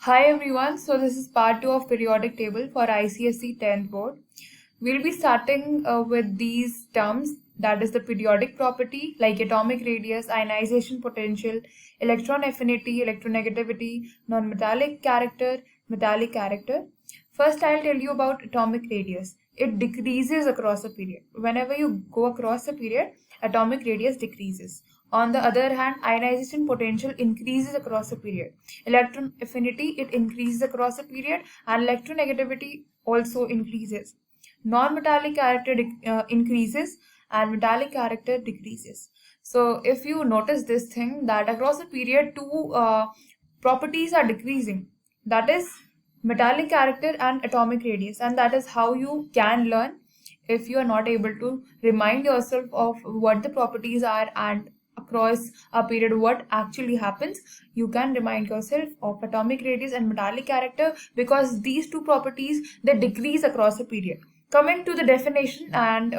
Hi everyone, so this is part 2 of periodic table for ICSE 10th board. We'll be starting with these terms, that is the periodic property like atomic radius, ionization potential, electron affinity, electronegativity, non-metallic character, metallic character. First I'll tell you about atomic radius. It decreases across a period. Whenever you go across a period, atomic radius decreases. On the other hand, ionization potential increases across a period. Electron affinity, it increases across a period, and electronegativity also increases. Non-metallic character increases and metallic character decreases. So if you notice this thing, that across a period two properties are decreasing, that is metallic character and atomic radius, and that is how you can learn. If you are not able to remind yourself of what the properties are and across a period what actually happens, you can remind yourself of atomic radius and metallic character, because these two properties, they decrease across a period. Coming to the definition, and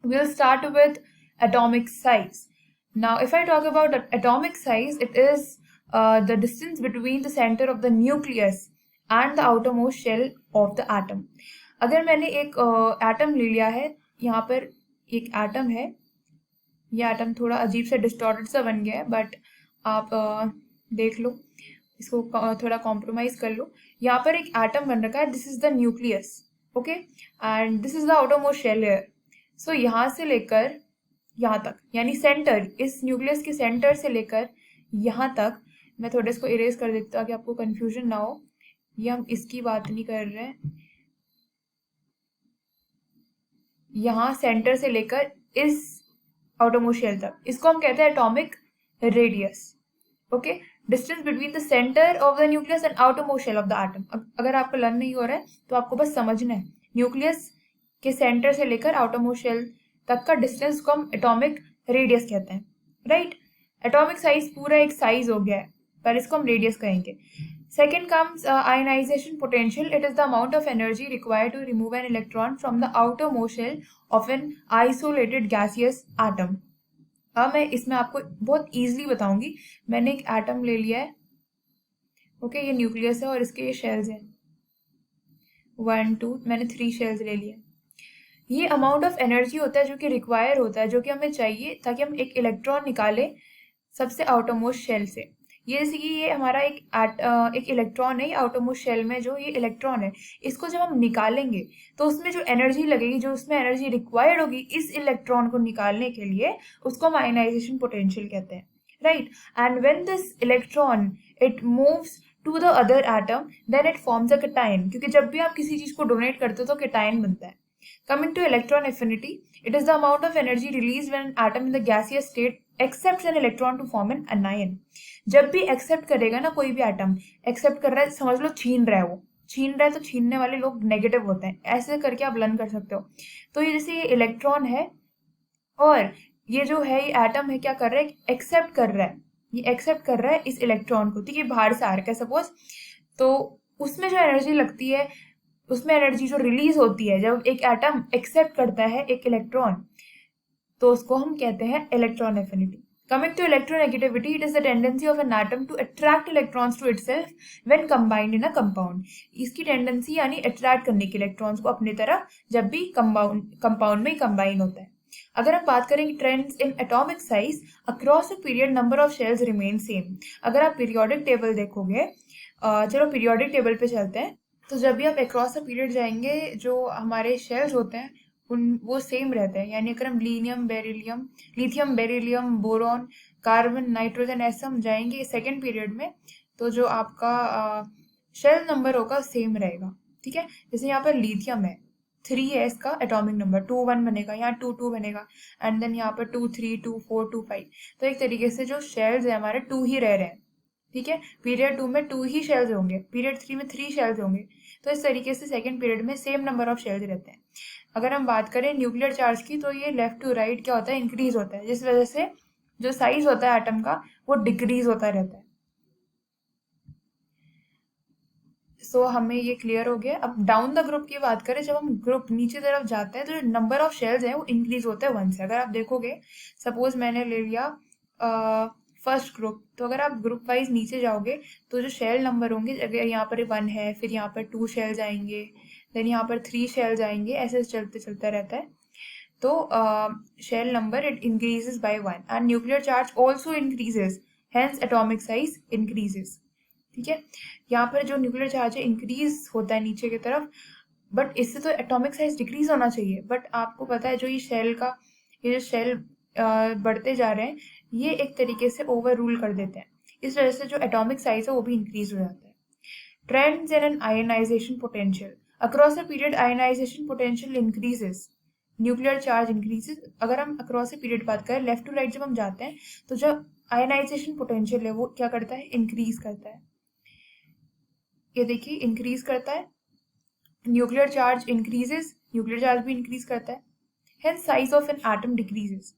we'll start with atomic size. Now if I talk about atomic size, it is the distance between the center of the nucleus and the outermost shell of the atom. अगर मैंने एक atom ले लिया है, यहाँ पर एक atom है, ये एटम थोड़ा अजीब सा डिस्टॉर्टेड सा बन गया है, बट आप देख लो, इसको थोड़ा कॉम्प्रोमाइज कर लो. यहाँ पर एक एटम बन रखा है, this is the nucleus, okay, and this is the outermost shell layer. So यहाँ से लेकर यहाँ तक, यानी सेंटर, इस न्यूक्लियस के सेंटर से लेकर यहाँ तक, मैं थोड़ा इसको इरेज कर देता हूँ कि आपको कंफ्यूजन ना हो. ये हम इसकी बात नहीं कर रहे हैं, यहाँ सेंटर से लेकर इस आउटरमोस्ट शेल तक, इसको हम कहते हैं atomic radius. Okay, distance between the centre of the nucleus and outermost shell of the atom. अगर आपको लर्न नहीं हो रहा है तो आपको बस समझना है, न्यूक्लियस के सेंटर से लेकर आउटरमोस्ट शेल तक का डिस्टेंस को हम एटॉमिक रेडियस कहते हैं, राइट. एटॉमिक साइज पूरा एक साइज हो गया है, पर इसको हम रेडियस कहेंगे. Second comes ionization potential. It is the amount of energy required to remove an electron from the outermost shell of an isolated gaseous atom. अब मैं इसमें आपको बहुत easily बताऊंगी. मैंने एक एटम ले लिया है, ओके, ये न्यूक्लियस है और इसके ये शेल्स हैं, 1 2, मैंने 3 शेल्स ले लिए. ये अमाउंट ऑफ एनर्जी होता है जो कि रिक्वायर होता है, जो कि हमें चाहिए ताकि हम एक इलेक्ट्रॉन निकालें सबसे आउटरमोस्ट शेल से. ये जैसे कि ये हमारा एक इलेक्ट्रॉन है, आउटरमोस्ट शेल में जो ये इलेक्ट्रॉन है, इसको जब हम निकालेंगे तो उसमें जो एनर्जी लगेगी, जो उसमें एनर्जी रिक्वायर्ड होगी इस इलेक्ट्रॉन को निकालने के लिए, उसको हम आयनाइजेशन पोटेंशियल कहते हैं, right. And when this electron it moves to the other atom, then it forms a cation, क्योंकि जब भी आप किसी चीज को डोनेट करते हो तो कैटायन बनता है. Coming to electron affinity, it is the amount of energy released when an atom in the gaseous state accepts an electron to form an anion. जब भी एक्सेप्ट करेगा ना, कोई भी एटम एक्सेप्ट कर रहा है, समझ लो छीन रहा है, वो छीन रहा है, तो छीनने वाले लोग नेगेटिव होते हैं, ऐसे करके आप लर्न कर सकते हो. तो ये जैसे ये इलेक्ट्रॉन है और ये जो है ये एटम है, क्या कर रहा है, एक्सेप्ट कर रहा है, ये एक्सेप्ट कर रहा है इस इलेक्ट्रॉन को, ठीक है, बाहर से आ रहा है सपोज. तो उसमें जो एनर्जी लगती है, उसमें एनर्जी जो रिलीज होती है जब एक एटम एक्सेप्ट करता है एक इलेक्ट्रॉन, तो उसको हम कहते हैं electron affinity. Coming to electronegativity, it is the tendency of an atom to attract electrons to itself when combined in a compound. इसकी टेंडेंसी यानी अट्रैक्ट करने की इलेक्ट्रॉन्स को अपनी तरफ जब भी कंपाउंड में कंबाइन होता है. अगर हम बात करें trends in atomic size across a period, number of shells remain same. अगर आप पीरियोडिक टेबल देखोगे, चलो पीरियोडिक टेबल पे चलते हैं, तो जब भी आप अक्रॉस अ पीरियड जाएंगे, जो हमारे शेल्स होते हैं वो सेम रहते हैं. यानी अगर हम lithium beryllium boron carbon nitrogen ऐसे हम जाएंगे सेकेंड पीरियड में, तो जो आपका शेल नंबर होगा सेम रहेगा, ठीक है. जैसे यहाँ पर लिथियम है, 3 है इसका एटॉमिक नंबर, 2 1 बनेगा, यहाँ 2 2 बनेगा, एंड देन यहाँ पर 2 3 2 4 2 5. तो एक तरीके से जो शेल्स है हमारे 2 ही रह रहे हैं, ठीक है. पीरियड 2 में 2 ही शेल्स होंगे, पीरियड 3 में 3 शेल्स होंगे. तो इस तरीके से सेकेंड पीरियड में सेम नंबर ऑफ शेल्स रहते हैं. अगर हम बात करें न्यूक्लियर चार्ज की, तो ये लेफ्ट टू राइट क्या होता है, इंक्रीज होता है, जिस वजह से जो साइज होता है एटम का वो डिक्रीज होता रहता है. सो हमें ये क्लियर हो गया. अब डाउन द ग्रुप की बात करें, जब हम ग्रुप नीचे तरफ जाते हैं तो जो नंबर ऑफ शेल्स है वो इंक्रीज होता है 1 से. अगर आप देखोगे, सपोज मैंने ले लिया फर्स्ट ग्रुप, तो अगर आप ग्रुप वाइज नीचे जाओगे तो जो शेल नंबर होंगे, अगर यहाँ पर 1 है, फिर यहाँ पर 2 शेल्स आएंगे, देन यहाँ पर 3 शेल्स आएंगे, ऐसे चलते चलता रहता है। तो shell number it increases by 1 and nuclear charge also increases, hence atomic size increases. ठीक है, यहाँ पर जो न्यूक्लियर चार्ज है इंक्रीज होता है नीचे की तरफ, बट इससे तो एटॉमिक साइज डिक्रीज होना चाहिए। बट आपको पता है जो ये जो शेल बढ़ते जा रहे हैं, ये एक तरीके से ओवर रूल कर देते हैं, इस वजह से जो एटॉमिक साइज है वो भी इंक्रीज हो जाता है। Trends in an ionization potential, across a period ionization potential increases, nuclear charge increases. अगर हम अक्रॉस ए पीरियड बात करें, लेफ्ट टू राइट जब हम जाते हैं, तो जो आयनाइजेशन पोटेंशियल है वो क्या करता है, इंक्रीज करता है। ये देखिए इंक्रीज करता है, nuclear charge increases, nuclear charge भी इंक्रीज करता है, hence size of an atom decreases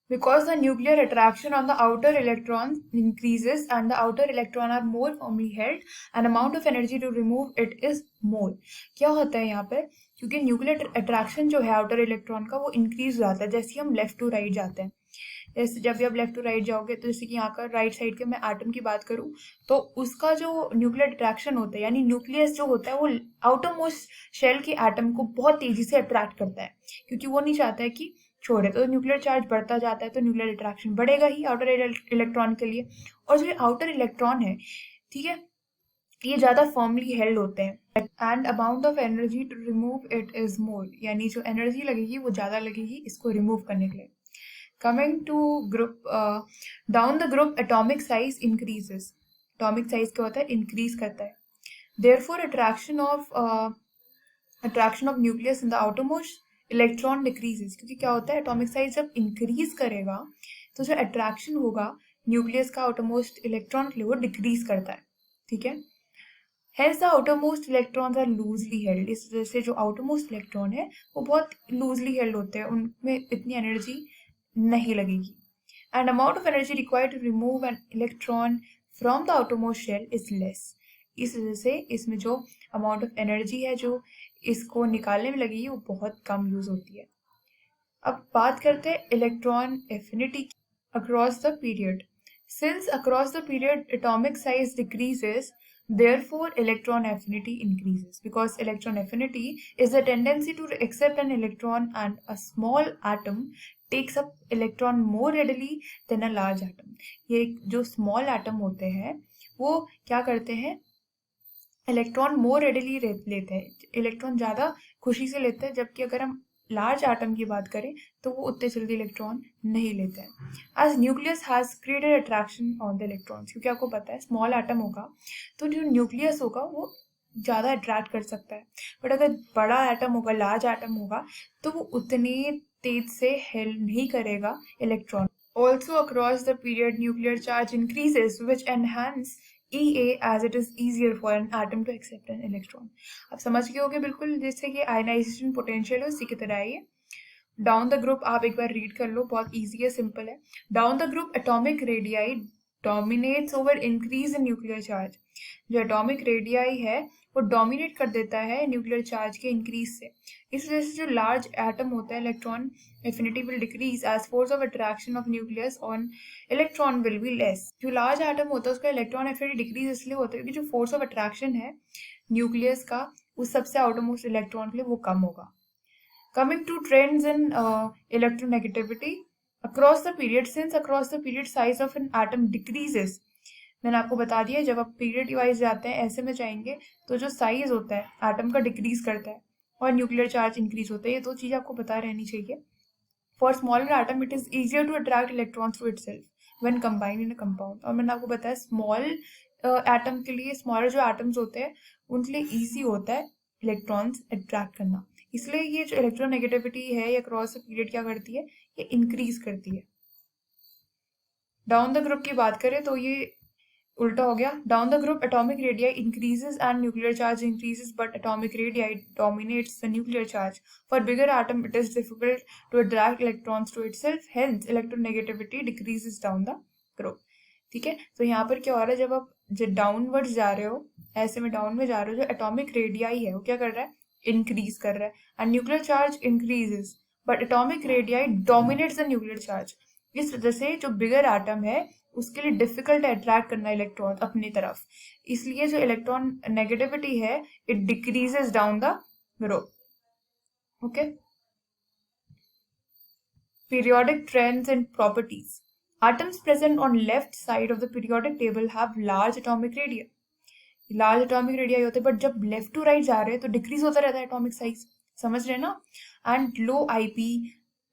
because the nuclear attraction on the outer electrons increases and the outer electron are more firmly held and amount of energy to remove it is more। क्या होता है यहाँ पे, क्योंकि nuclear attraction जो है outer electron का वो इंक्रीज हो जाता है जैसे हम लेफ्ट टू राइट जाते हैं। जैसे जब भी आप लेफ्ट टू राइट जाओगे, तो जैसे कि यहाँ का राइट साइड के मैं एटम की बात करूँ, तो उसका जो न्यूक्लियर अट्रैक्शन होता है, यानी न्यूक्लियस जो होता है वो आउटर मोस्ट शेल के एटम को बहुत तेजी से अट्रैक्ट करता है, क्योंकि वो नहीं चाहता है कि छोड़े। तो न्यूक्लियर चार्ज बढ़ता जाता है तो न्यूक्लियर अट्रैक्शन बढ़ेगा ही आउटर इलेक्ट्रॉन के लिए। और जो आउटर इलेक्ट्रॉन है, ठीक है, ये ज्यादा फर्मली हेल्ड होते हैं and amount of energy to remove it is more, यानी जो एनर्जी लगेगी वो ज्यादा लगेगी इसको रिमूव करने के लिए। Coming to group, down the group atomic size increases, atomic size क्या होता है, increase करता है। Therefore attraction of nucleus in the outermost electron decreases, क्योंकि क्या होता है, atomic size जब increase करेगा तो जो attraction होगा nucleus का outermost electron के लिए वो decrease करता है। ठीक है, hence the outermost electrons are loosely held, इस वजह से जो outermost electron है वो बहुत loosely held होते हैं, उनमें इतनी एनर्जी नहीं लगेगी। And amount of energy required to remove an electron from the outermost shell is less, इस वजह से इसमें जो अमाउंट ऑफ एनर्जी है जो इसको निकालने में लगेगी वो बहुत कम यूज होती है। अब बात करते हैं electron affinity across the period. Since across the period atomic size decreases, therefore electron affinity increases because electron affinity is the tendency to accept an electron, and a small atom takes up electron more readily than a large atom। ये जो small atom होते हैं वो क्या करते हैं, electron मोर readily लेते हैं, इलेक्ट्रॉन ज़्यादा खुशी से लेते हैं, जबकि अगर हम लार्ज एटम की बात करें तो वो उतने जल्दी इलेक्ट्रॉन नहीं लेते हैं। As nucleus has created attraction on the electrons, क्योंकि आपको पता है स्मॉल एटम होगा तो जो न्यूक्लियस होगा वो ज़्यादा अट्रैक्ट कर सकता है, बट अगर बड़ा एटम होगा, लार्ज एटम होगा, तो वो उतने तेज से हेल्प नहीं करेगा electron. Also across the period nuclear charge increases which enhance EA as it is easier for an atom to accept an electron। आप समझ गए होगे बिल्कुल, जैसे कि आयनाइजेशन पोटेंशियल है उसी की तरह है ये। डाउन द ग्रुप आप एक बार रीड कर लो, बहुत इजी है, सिंपल है। Down the group atomic radii dominates over increase in nuclear charge, जो एटॉमिक रेडियाई है वो डोमिनेट कर देता है न्यूक्लियर चार्ज के इंक्रीज से। इस वजह से जो लार्ज एटम होता है electron affinity will decrease as force of attraction of nucleus on electron will be less. जो लार्ज एटम होता है उसका इलेक्ट्रॉन एफिनिटी डिक्रीज इसलिए होता है क्योंकि जो फोर्स ऑफ अट्रैक्शन है न्यूक्लियस का उस सबसे आउटरमोस्ट इलेक्ट्रॉन के लिए वो कम होगा। Coming to trends in electronegativity across the period, since across the period size of an atom decreases, मैंने आपको बता दिया जब आप पीरियड वाइज जाते हैं ऐसे में जाएंगे तो जो साइज होता है एटम का डिक्रीज करता है और न्यूक्लियर चार्ज इंक्रीज होता है, ये दो चीज़ आपको पता रहनी चाहिए। For smaller atom it is easier to attract electrons to itself when combined in a compound. और मैंने आपको बताया स्मॉल एटम के लिए, स्मॉलर जो एटम्स होते हैं उनके लिए ईजी होता है इलेक्ट्रॉन्स अट्रैक्ट करना, इसलिए ये जो इलेक्ट्रोनेगेटिविटी है या क्रॉस पीरियड क्या करती है, ये इंक्रीज करती है। डाउन द ग्रुप की बात करें तो ये उल्टा हो गया। Down the group atomic radii increases and nuclear charge increases, but atomic radii dominates the nuclear charge. For bigger atom it is difficult to attract electrons to itself, hence electronegativity decreases down the group. ठीक है, तो यहाँ पर क्या हो रहा है, जब आप डाउनवर्ड्स जा रहे हो, ऐसे में डाउन में जा रहे हो, जो एटॉमिक रेडियाई है वो क्या कर रहा है, इंक्रीज कर रहा है, and nuclear charge increases but atomic radii dominates the nuclear charge. इस वजह से जो बिगर एटम है उसके लिए डिफिकल्ट है अट्रैक्ट करना इलेक्ट्रॉन अपनी तरफ, इसलिए जो इलेक्ट्रॉन नेगेटिविटी है it decreases down the group. Okay. Periodic trends and properties. Atoms present on left side of the periodic table have large atomic radii. Large atomic radii होते हैं, but जब left to right जा रहे हैं तो decrease होता रहता है एटॉमिक साइज, समझ रहे हैं ना. And low IP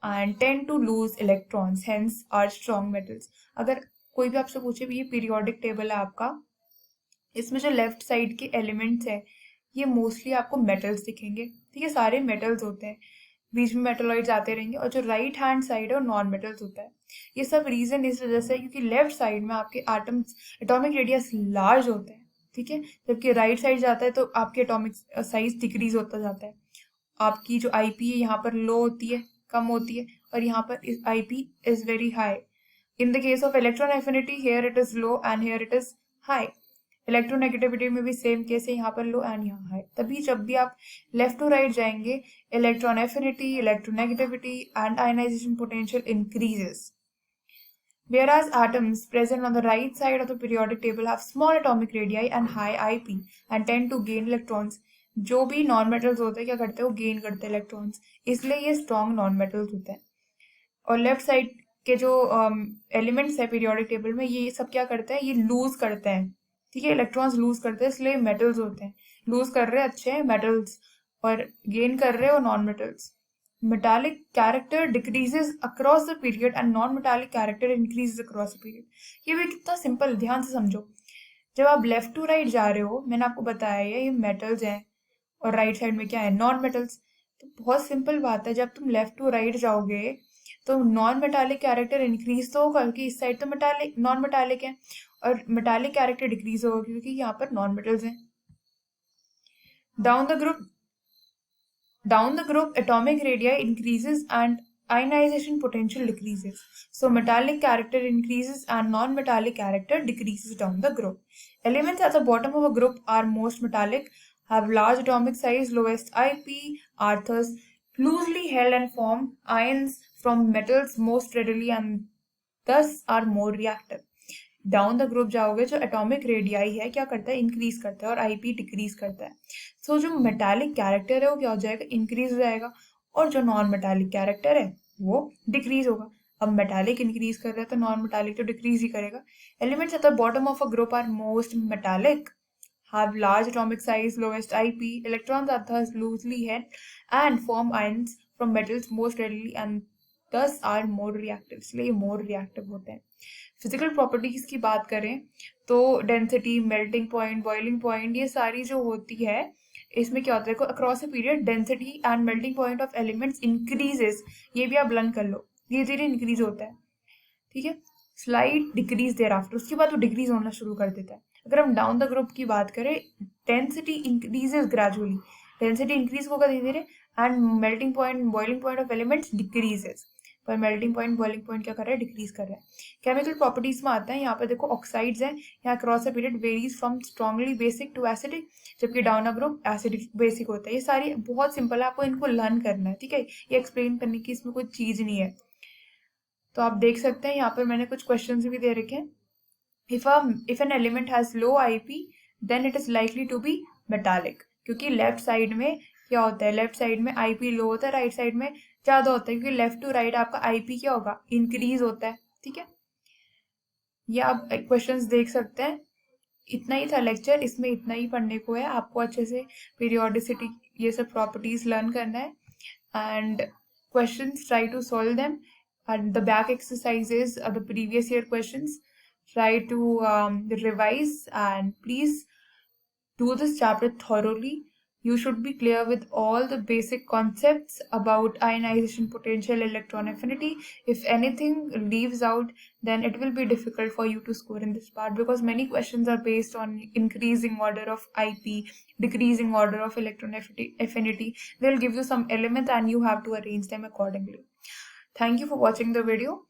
and tend to lose electrons, hence are strong metals. अगर कोई भी आपसे पूछे भी ये पीरियोडिक टेबल है आपका, इसमें जो लेफ्ट साइड के एलिमेंट्स है ये मोस्टली आपको मेटल्स दिखेंगे. ठीक है, सारे मेटल्स होते हैं, बीच में मेटलॉइड्स आते रहेंगे. और जो राइट हैंड साइड है वो नॉन मेटल्स होता है. ये सब रीजन इस वजह से क्योंकि लेफ्ट साइड में आपके एटम्स एटॉमिक रेडियस लार्ज होते हैं. ठीक है, जबकि राइट साइड जाता है तो आपके एटॉमिक साइज डिक्रीज होता जाता है. आपकी जो आईपी है यहाँ पर लो होती है, कम होती है, और यहाँ पर IP is very high. In the case of electron affinity here it is low and here it is high. Electronegativity में भी सेम केस है, यहाँ पर लो एंड यहाँ हाई. तभी जब भी आप लेफ्ट टू राइट जाएंगे electron affinity, electronegativity and ionization potential increases. Whereas atoms present on the right side of the periodic table have small atomic radii and high IP and tend to gain electrons. जो भी non metals होते हैं क्या करते हैं, वो gain करते हैं इलेक्ट्रॉन्स, इसलिए ये स्ट्रॉन्ग नॉन मेटल्स होते हैं. और लेफ्ट साइड के जो एलिमेंट्स है पीरियोडिक टेबल में ये सब क्या करते हैं, ये लूज करते हैं. ठीक है, इलेक्ट्रॉन्स लूज करते हैं, इसलिए मेटल्स होते हैं. लूज कर रहे हैं अच्छे हैं मेटल्स, और गेन कर रहे हो non metals. Metallic character decreases across the period and non-metallic character increases across the period. ये भी कितना सिंपल, ध्यान से समझो. जब आप लेफ्ट टू राइट जा रहे हो, मैंने आपको बताया है ये मेटल्स हैं और राइट साइड में क्या है, नॉन मेटल्स. तो बहुत सिंपल बात है, जब तुम लेफ्ट टू राइट जाओगे तो नॉन मेटालिक कैरेक्टर इंक्रीज तो होगा क्योंकि इस साइड तो मेटालिक नॉन मेटालिक है, और मेटालिक कैरेक्टर डिक्रीज होगा क्योंकि यहाँ पर नॉन मेटल्स हैं. Down the group, atomic radii increases and ionization potential decreases. So metallic character increases and non-metallic character decreases down the group. Elements at the bottom of a group are most metallic, have large atomic size, lowest IP, are thus loosely held and form ions from metals most readily and thus are more reactive. Down the group जाओगे जो atomic radii है क्या करता है, increase करता है, और IP decrease करता है. सो जो मेटालिक कैरेक्टर है वो क्या हो जाएगा, इंक्रीज हो जाएगा, और जो नॉन मेटालिक कैरेक्टर है वो डिक्रीज होगा. अब मेटालिक इंक्रीज कर रहा है तो नॉन मेटालिक तो डिक्रीज ही करेगा. Elements at the bottom of a group are most metallic, have large atomic size, lowest IP, electrons are thus loosely held and form ions from metals most readily and thus are more reactive. इसलिए more reactive होते हैं. Physical properties की बात करें तो density, melting point, boiling point, ये सारी जो होती है इसमें क्या होता है, across a period density and melting point of elements increases. ये भी आप लर्न कर लो, धीरे धीरे इंक्रीज होता है. ठीक है, स्लाइड डिक्रीज देयर आफ्टर, उसके बाद वो डिक्रीज होना शुरू कर देता है. अगर हम डाउन द ग्रुप की बात करें density increases gradually, density increase होगा धीरे धीरे, and melting point, boiling point of elements decreases. पर मेल्टिंग पॉइंट, बॉइलिंग पॉइंट क्या कर रहा है, डिक्रीज कर रहा है. केमिकल प्रॉपर्टीज में आता है, यहाँ पे देखो ऑक्साइड्स हैं, यहाँ cross a period varies from strongly basic to acidic, जबकि down a group acidic basic होता है. ये सारी बहुत सिंपल है, आपको इनको लर्न करना है. ठीक है, ये एक्सप्लेन करने की इसमें कोई चीज नहीं है. तो आप देख सकते हैं यहाँ पर मैंने कुछ क्वेश्चन भी दे रखे हैं. if an element has low IP then it is likely to be metallic, क्योंकि लेफ्ट साइड में क्या होता है, लेफ्ट साइड में आईपी लो होता है, राइट साइड में ज्यादा होता है, क्योंकि लेफ्ट टू राइट आपका आईपी क्या होगा, इंक्रीज होता है. ठीक है, ये आप क्वेश्चंस देख सकते हैं. इतना ही था लेक्चर, इसमें इतना ही पढ़ने को है. आपको अच्छे से पीरियोडिसिटी ये सब प्रॉपर्टीज लर्न करना है and questions try to solve them. and the back exercises are the previous year questions. Try to revise and please do this chapter thoroughly. You should be clear with all the basic concepts about ionization potential, electron affinity. If anything leaves out, then it will be difficult for you to score in this part, because many questions are based on increasing order of IP, decreasing order of electron affinity. They'll give you some elements and you have to arrange them accordingly. Thank you for watching the video.